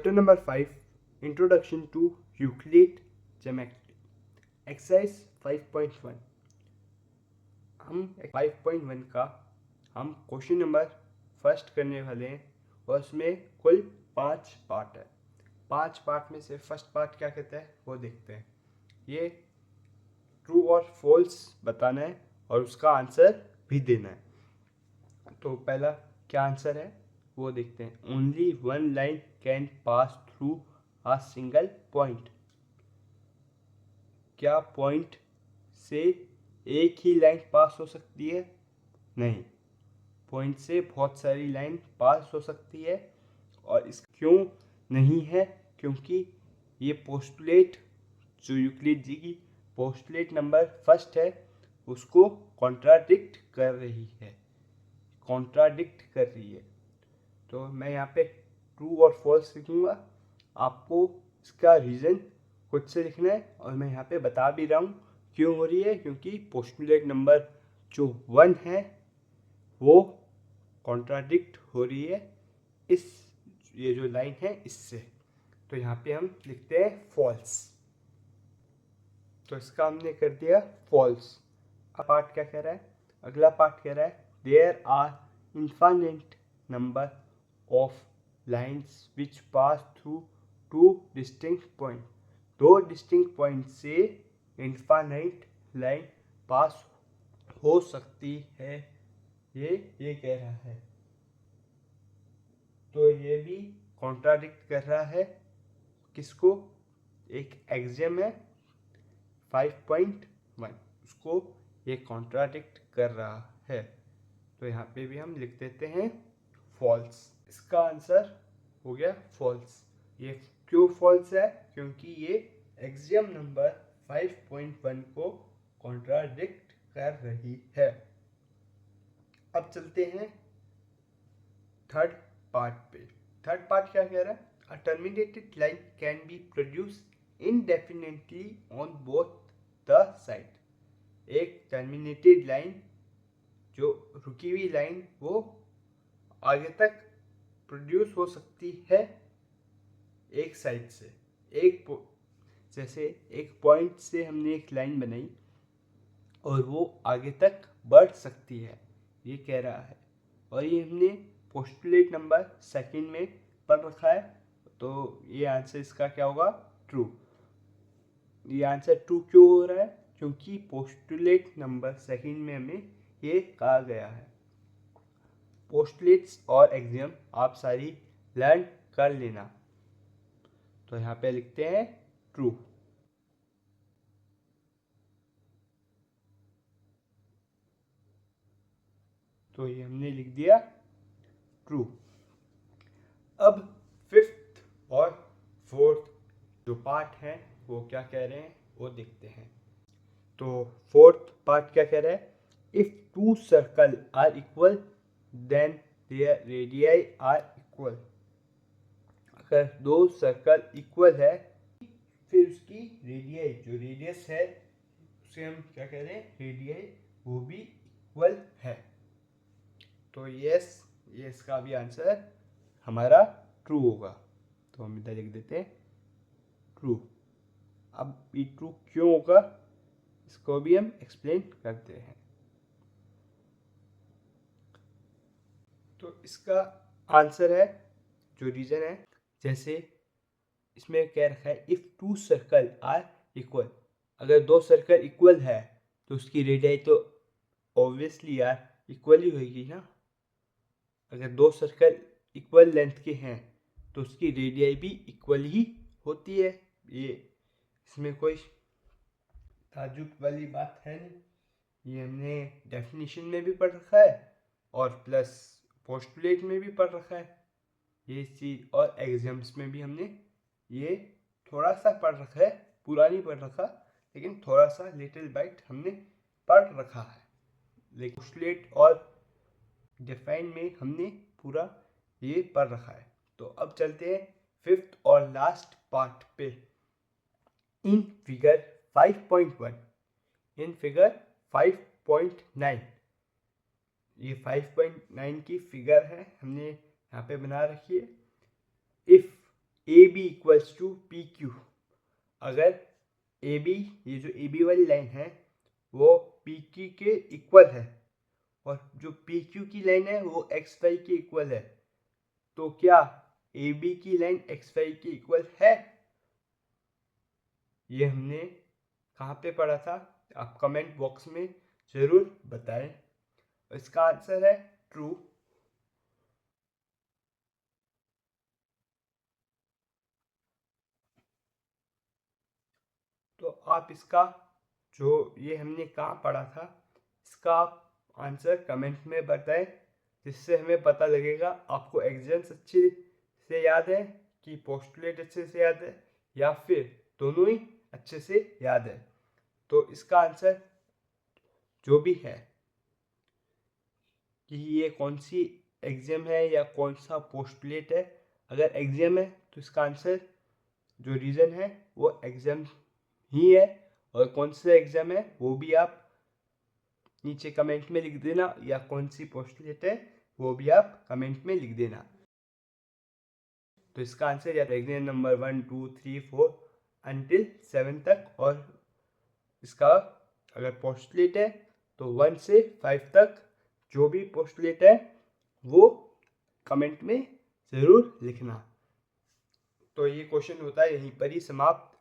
Chapter number 5 introduction to Euclid geometry exercise 5.1। हम 5.1 का हम क्वेश्चन नंबर फर्स्ट करने वाले हैं और उसमें कुल 5 पार्ट है। 5 पार्ट में से फर्स्ट पार्ट क्या कहता है वो देखते हैं। ये ट्रू और फॉल्स बताना है और उसका आंसर भी देना है। तो पहला क्या आंसर है वो देखते हैं। Only one line can pass through a single point. क्या पॉइंट से एक ही लाइन पास हो सकती है? नहीं, पॉइंट से बहुत सारी लाइन पास हो सकती है। और इस क्यों नहीं है? क्योंकि ये पोस्टुलेट जो यूक्लिड जी की पोस्टुलेट नंबर फर्स्ट है उसको कॉन्ट्राडिक्ट कर रही है, तो मैं यहाँ पे ट्रू और फॉल्स लिखूँगा। आपको इसका रीज़न खुद से लिखना है और मैं यहाँ पे बता भी रहा हूँ क्यों हो रही है। क्योंकि पोस्टुलेट नंबर जो 1 है वो कॉन्ट्राडिक्ट हो रही है इस ये जो लाइन है इससे। तो यहाँ पे हम लिखते हैं फॉल्स। तो इसका हमने कर दिया फॉल्स। अब पार्ट क्या कह रहा है? अगला पार्ट कह रहा है there are infinite number of lines which pass through two distinct point. दो डिस्टिंक्ट पॉइंट से इनफाइनाइट लाइन पास हो सकती है, ये कह रहा है। तो ये भी कॉन्ट्राडिक्ट कर रहा है किसको? एक एक्सियम है 5.1 उसको ये कॉन्ट्राडिक्ट कर रहा है। तो यहाँ पे भी हम लिख देते हैं फॉल्स। इसका आंसर हो गया फॉल्स। ये क्यों फॉल्स है? क्योंकि ये एक्सियम नंबर 5.1 को कॉन्ट्राडिक्ट कर रही है। अब चलते हैं थर्ड पार्ट पे। थर्ड पार्ट क्या कह रहा है? A terminated line can be produce indefinitely on both the side। एक टर्मिनेटेड लाइन जो रुकी हुई लाइन वो आगे तक प्रोड्यूस हो सकती है एक साइड से। जैसे एक पॉइंट से हमने एक लाइन बनाई और वो आगे तक बढ़ सकती है, ये कह रहा है। और ये हमने पोस्टुलेट नंबर सेकंड में पढ़ रखा है। तो ये आंसर इसका क्या होगा? ट्रू। ये आंसर ट्रू क्यों हो रहा है? क्योंकि पोस्टुलेट नंबर सेकंड में हमें ये कहा गया है। पोस्टुलेट्स और एक्सियम आप सारी लर्न कर लेना। तो यहाँ पे लिखते हैं ट्रू। तो ये हमने लिख दिया ट्रू। अब फिफ्थ और फोर्थ जो पार्ट है वो क्या कह रहे हैं वो देखते हैं। तो फोर्थ पार्ट क्या कह रहा है? If two circle are equal then their radii are equal. अगर दो सर्कल इक्वल है फिर उसकी रेडियाई जो रेडियस है उसे हम क्या कह रहे हैं? रेडियाई, वो भी इक्वल है। तो यस, ये इसका भी आंसर हमारा ट्रू होगा। तो हम इधर लिख देते हैं ट्रू। अब ये ट्रू क्यों होगा इसको भी हम एक्सप्लेन करते हैं। तो इसका आंसर है जो रीजन है, जैसे इसमें क्या रखा है if two circle are equal. अगर दो सर्कल इक्वल है तो उसकी रेडियाई तो ऑब्वियसली यार इक्वल ही होगी ना। अगर दो सर्कल इक्वल लेंथ के हैं तो उसकी रेडियाई भी इक्वल ही होती है। ये इसमें कोई ताज्जुब वाली बात है नहीं। ये हमने डेफिनेशन में भी पढ़ रखा है और प्लस पोस्टुलेट में भी पढ़ रखा है ये चीज़। और एग्जाम्स में भी हमने ये थोड़ा सा पढ़ रखा है, पूरा नहीं पढ़ रखा लेकिन थोड़ा सा लिटिल बाइट हमने पढ़ रखा है। लेकिन पोस्टुलेट और डिफाइन में हमने पूरा ये पढ़ रखा है। तो अब चलते हैं फिफ्थ और लास्ट पार्ट पे। इन फिगर 5.1, इन फिगर 5.9, ये 5.9 की फिगर है हमने यहाँ पे बना रखी है। If A B equals to P Q. अगर ए बी, ये जो ए बी वाली लाइन है वो पी क्यू के इक्वल है और जो पी क्यू की लाइन है वो एक्स वाई के इक्वल है, तो क्या ए बी की लाइन एक्स वाई के इक्वल है? ये हमने कहाँ पे पढ़ा था? आप कमेंट बॉक्स में ज़रूर बताएं। इसका आंसर है ट्रू। तो आप इसका जो ये हमने कहाँ पढ़ा था इसका आप आंसर कमेंट में बताएं, जिससे हमें पता लगेगा आपको एग्जाम्स अच्छे से याद है कि पोस्टुलेट अच्छे से याद है या फिर दोनों ही अच्छे से याद है। तो इसका आंसर जो भी है कि ये कौन सी एग्जाम है या कौन सा पोस्टुलेट है, अगर एग्जाम है तो इसका आंसर जो रीज़न है वो एग्जाम ही है, और कौन सा एग्जाम है वो भी आप नीचे कमेंट में लिख देना, या कौन सी पोस्टुलेट है वो भी आप कमेंट में लिख देना। तो इसका आंसर या तो एग्जाम नंबर 1 2 3 4 अंटिल 7 तक, और इसका अगर पोस्टुलेट है तो 1 से 5 तक जो भी पोस्टुलेट है वो कमेंट में ज़रूर लिखना। तो ये क्वेश्चन होता है यहीं पर ही समाप्त।